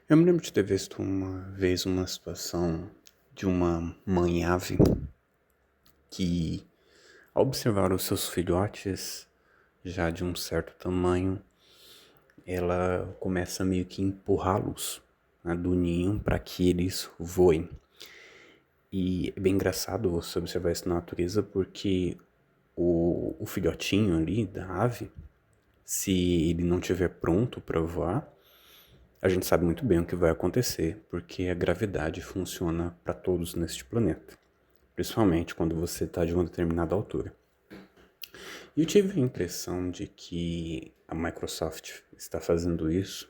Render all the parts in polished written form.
Eu me lembro de ter visto uma vez uma situação de uma mãe ave que, ao observar os seus filhotes já de um certo tamanho, ela começa meio que empurrá-los, né, do ninho para que eles voem. E é bem engraçado você observar isso na natureza porque o filhotinho ali da ave, se ele não estiver pronto para voar, a gente sabe muito bem o que vai acontecer, porque a gravidade funciona para todos neste planeta, principalmente quando você está de uma determinada altura. E eu tive a impressão de que a Microsoft está fazendo isso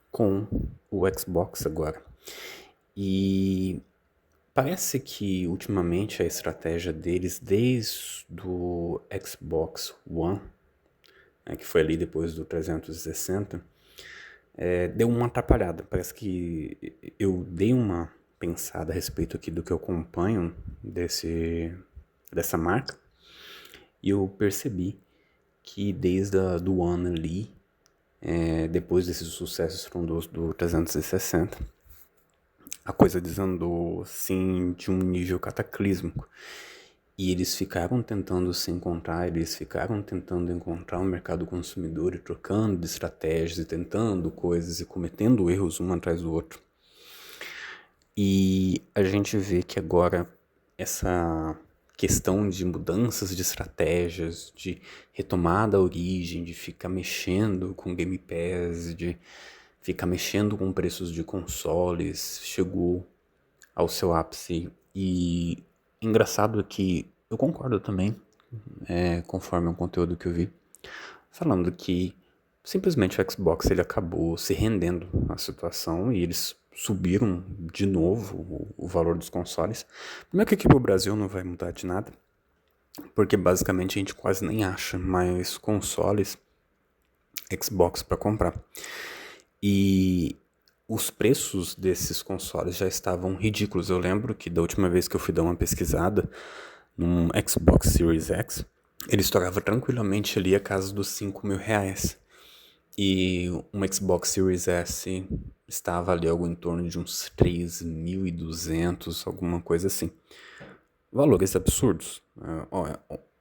com o Xbox agora. E parece que ultimamente a estratégia deles, desde o Xbox One, né, que foi ali depois do 360, deu uma atrapalhada. Parece que eu dei uma pensada a respeito aqui do que eu acompanho dessa marca e eu percebi que desde do One ali, depois desse sucesso estrondoso do 360, a coisa desandou assim de um nível cataclísmico. E eles ficaram tentando se encontrar, eles ficaram tentando encontrar o mercado consumidor e trocando de estratégias e tentando coisas e cometendo erros um atrás do outro. E a gente vê que agora essa questão de mudanças de estratégias, de retomar da origem, de ficar mexendo com Game Pass, de ficar mexendo com preços de consoles, chegou ao seu ápice. E engraçado é que eu concordo também, conforme o conteúdo que eu vi, falando que simplesmente o Xbox ele acabou se rendendo à situação e eles subiram de novo o valor dos consoles. Primeiro que aqui pro Brasil não vai mudar de nada, porque basicamente a gente quase nem acha mais consoles Xbox para comprar. E os preços desses consoles já estavam ridículos. Eu lembro que da última vez que eu fui dar uma pesquisada num Xbox Series X, ele estourava tranquilamente ali a casa dos R$ 5.000. E um Xbox Series S estava ali algo em torno de uns 3.200, alguma coisa assim. Valores absurdos.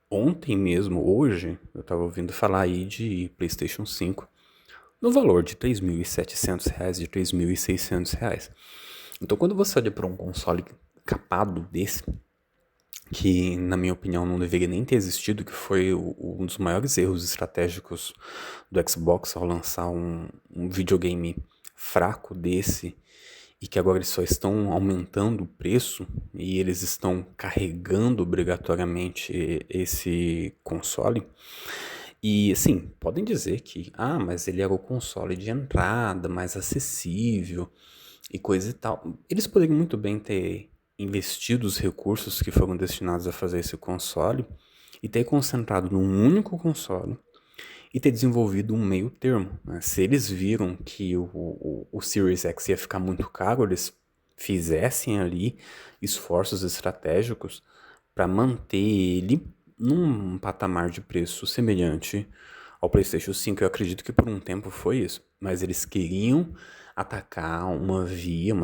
Ontem mesmo, hoje, eu estava ouvindo falar aí de PlayStation 5 no valor de R$ 3.700, de R$ 3.600. Então, quando você olha para um console capado desse, que na minha opinião não deveria nem ter existido, que foi um dos maiores erros estratégicos do Xbox ao lançar um videogame fraco desse, e que agora eles só estão aumentando o preço e eles estão carregando obrigatoriamente esse console. E assim, podem dizer que, mas ele era o console de entrada, mais acessível e coisa e tal. Eles poderiam muito bem ter investido os recursos que foram destinados a fazer esse console e ter concentrado num único console e ter desenvolvido um meio termo, né? Se eles viram que o Series X ia ficar muito caro, eles fizessem ali esforços estratégicos para manter ele num patamar de preço semelhante ao PlayStation 5. Eu acredito que por um tempo foi isso, mas eles queriam atacar uma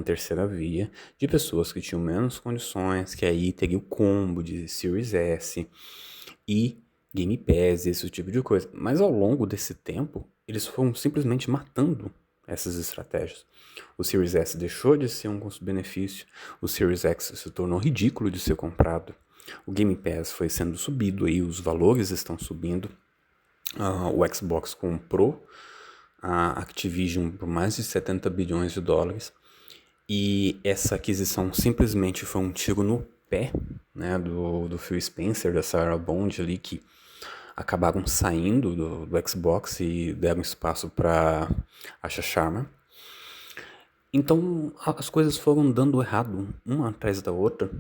terceira via de pessoas que tinham menos condições, que aí teria o combo de Series S e Game Pass, esse tipo de coisa. Mas ao longo desse tempo, eles foram simplesmente matando essas estratégias. O Series S deixou de ser um custo-benefício, o Series X se tornou ridículo de ser comprado, o Game Pass foi sendo subido, aí os valores estão subindo. O Xbox comprou a Activision por mais de 70 bilhões de dólares e essa aquisição simplesmente foi um tiro no pé, né, do Phil Spencer, da Sarah Bond ali, que acabaram saindo do Xbox e deram espaço para a Sharma. Então as coisas foram dando errado uma atrás da outra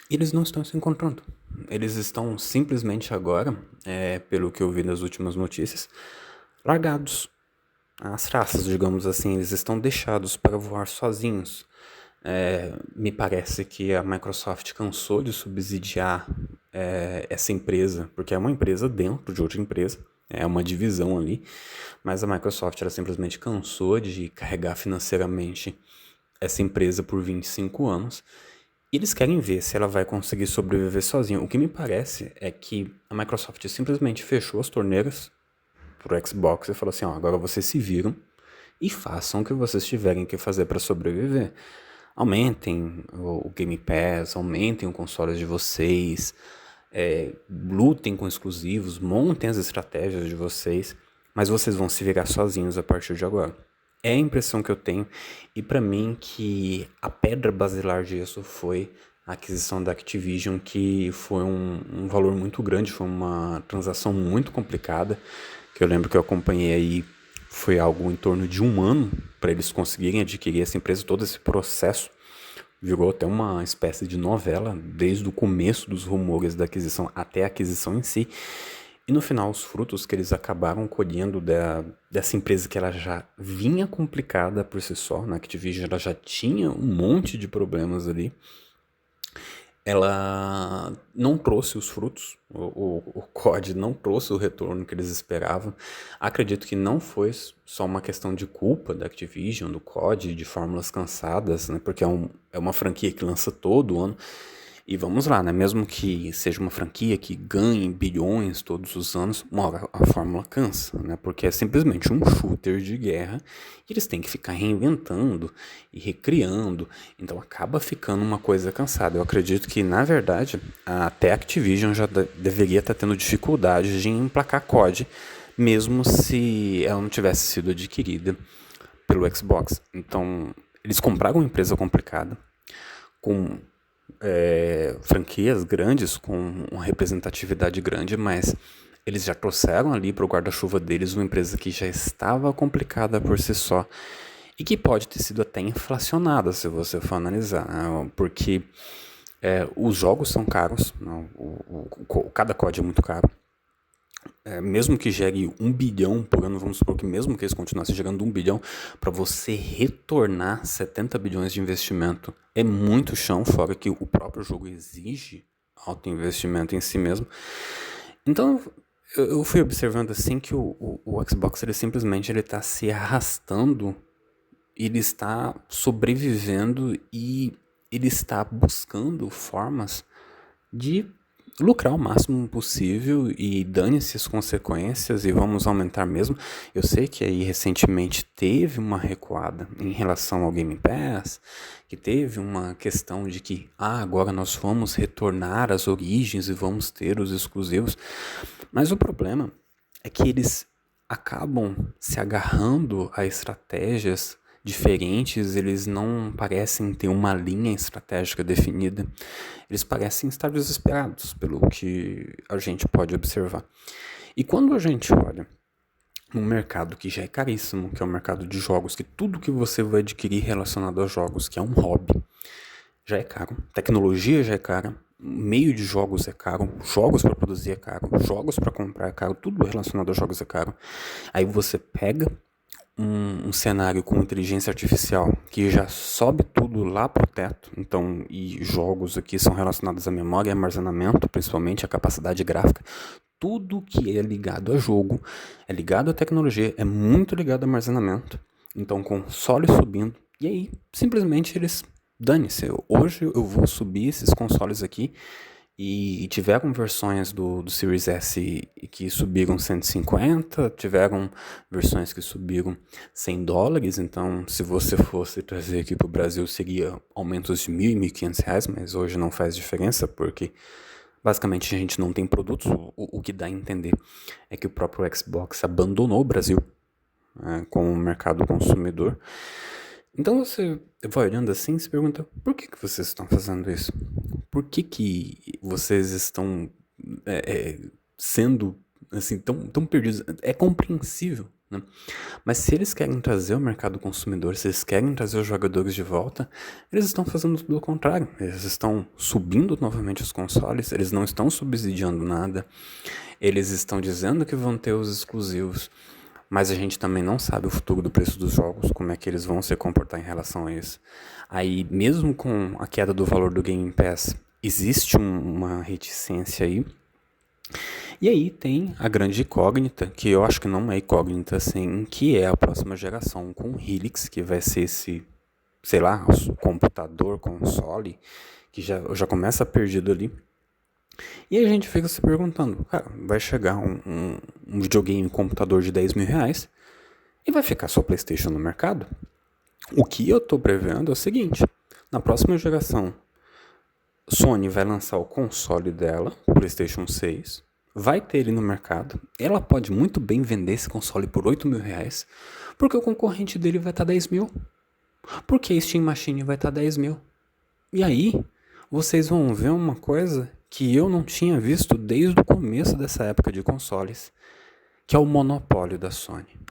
e eles não estão se encontrando. Eles estão simplesmente agora, pelo que eu vi nas últimas notícias, largados. As traças, digamos assim, eles estão deixados para voar sozinhos. Me parece que a Microsoft cansou de subsidiar essa empresa, porque é uma empresa dentro de outra empresa. é uma divisão ali, mas a Microsoft ela simplesmente cansou de carregar financeiramente essa empresa por 25 anos e eles querem ver se ela vai conseguir sobreviver sozinha. O que me parece é que a Microsoft simplesmente fechou as torneiras pro Xbox e falou assim, ó, agora vocês se viram e façam o que vocês tiverem que fazer para sobreviver. Aumentem o Game Pass, aumentem o console de vocês, lutem com exclusivos, montem as estratégias de vocês, mas vocês vão se virar sozinhos a partir de agora. É a impressão que eu tenho, e para mim que a pedra basilar disso foi a aquisição da Activision, que foi um valor muito grande, foi uma transação muito complicada, que eu lembro que eu acompanhei aí, foi algo em torno de 1 ano para eles conseguirem adquirir essa empresa, todo esse processo virou até uma espécie de novela, desde o começo dos rumores da aquisição até a aquisição em si. E no final, os frutos que eles acabaram colhendo dessa empresa que ela já vinha complicada por si só, na Activision ela já tinha um monte de problemas ali, ela não trouxe os frutos, o COD não trouxe o retorno que eles esperavam. Acredito que não foi só uma questão de culpa da Activision, do COD, de fórmulas cansadas, né? Porque é uma franquia que lança todo ano. E vamos lá, né? Mesmo que seja uma franquia que ganhe bilhões todos os anos, uma hora a fórmula cansa, né? Porque é simplesmente um shooter de guerra e eles têm que ficar reinventando e recriando, então acaba ficando uma coisa cansada. Eu acredito que, na verdade, até a Activision já deveria estar tendo dificuldade de emplacar COD, mesmo se ela não tivesse sido adquirida pelo Xbox. Então, eles compraram uma empresa complicada, com franquias grandes, com uma representatividade grande, mas eles já trouxeram ali para o guarda-chuva deles uma empresa que já estava complicada por si só e que pode ter sido até inflacionada, se você for analisar, né? Porque os jogos são caros, né? Cada código é muito caro. Mesmo que gere 1 bilhão por ano, vamos supor que mesmo que eles continuassem gerando 1 bilhão, para você retornar 70 bilhões de investimento é muito chão, fora que o próprio jogo exige alto investimento em si mesmo. Então eu fui observando assim que o Xbox ele simplesmente está se arrastando, ele está sobrevivendo e ele está buscando formas de lucrar o máximo possível e dane-se as consequências e vamos aumentar mesmo. Eu sei que aí recentemente teve uma recuada em relação ao Game Pass, que teve uma questão de que agora nós vamos retornar às origens e vamos ter os exclusivos, mas o problema é que eles acabam se agarrando a estratégias diferentes, eles não parecem ter uma linha estratégica definida, eles parecem estar desesperados, pelo que a gente pode observar. E quando a gente olha um mercado que já é caríssimo, que é o mercado de jogos, que tudo que você vai adquirir relacionado a jogos, que é um hobby, já é caro, tecnologia já é cara, meio de jogos é caro, jogos para produzir é caro, jogos para comprar é caro, tudo relacionado a jogos é caro. Aí você pega um cenário com inteligência artificial que já sobe tudo lá pro teto, então, e jogos aqui são relacionados à memória e armazenamento, principalmente a capacidade gráfica, tudo que é ligado a jogo, é ligado à tecnologia, é muito ligado ao armazenamento, então console subindo, e aí simplesmente eles, dane-se, hoje eu vou subir esses consoles aqui, e tiveram versões do Series S que subiram 150, tiveram versões que subiram $100, então se você fosse trazer aqui para o Brasil seria aumentos de R$ 1.000 e R$ 1.500, mas hoje não faz diferença porque basicamente a gente não tem produtos, o que dá a entender é que o próprio Xbox abandonou o Brasil, né, com o mercado consumidor. Então você vai olhando assim e se pergunta, por que vocês estão fazendo isso? Por que vocês estão sendo assim tão perdidos? É compreensível, né? Mas se eles querem trazer o mercado consumidor, se eles querem trazer os jogadores de volta, eles estão fazendo tudo o contrário. Eles estão subindo novamente os consoles, eles não estão subsidiando nada, eles estão dizendo que vão ter os exclusivos, mas a gente também não sabe o futuro do preço dos jogos, como é que eles vão se comportar em relação a isso. Aí, mesmo com a queda do valor do Game Pass, existe uma reticência aí. E aí tem a grande incógnita, que eu acho que não é incógnita assim, que é a próxima geração com o Helix, que vai ser esse, sei lá, computador, console, que já começa perdido ali. E aí a gente fica se perguntando, cara, vai chegar um videogame, um computador de 10 mil reais e vai ficar só PlayStation no mercado? O que eu tô prevendo é o seguinte, na próxima geração, Sony vai lançar o console dela, o PlayStation 6, vai ter ele no mercado. Ela pode muito bem vender esse console por 8 mil reais, porque o concorrente dele vai estar 10 mil. Porque a Steam Machine vai estar 10 mil. E aí, vocês vão ver uma coisa que eu não tinha visto desde o começo dessa época de consoles, que é o monopólio da Sony.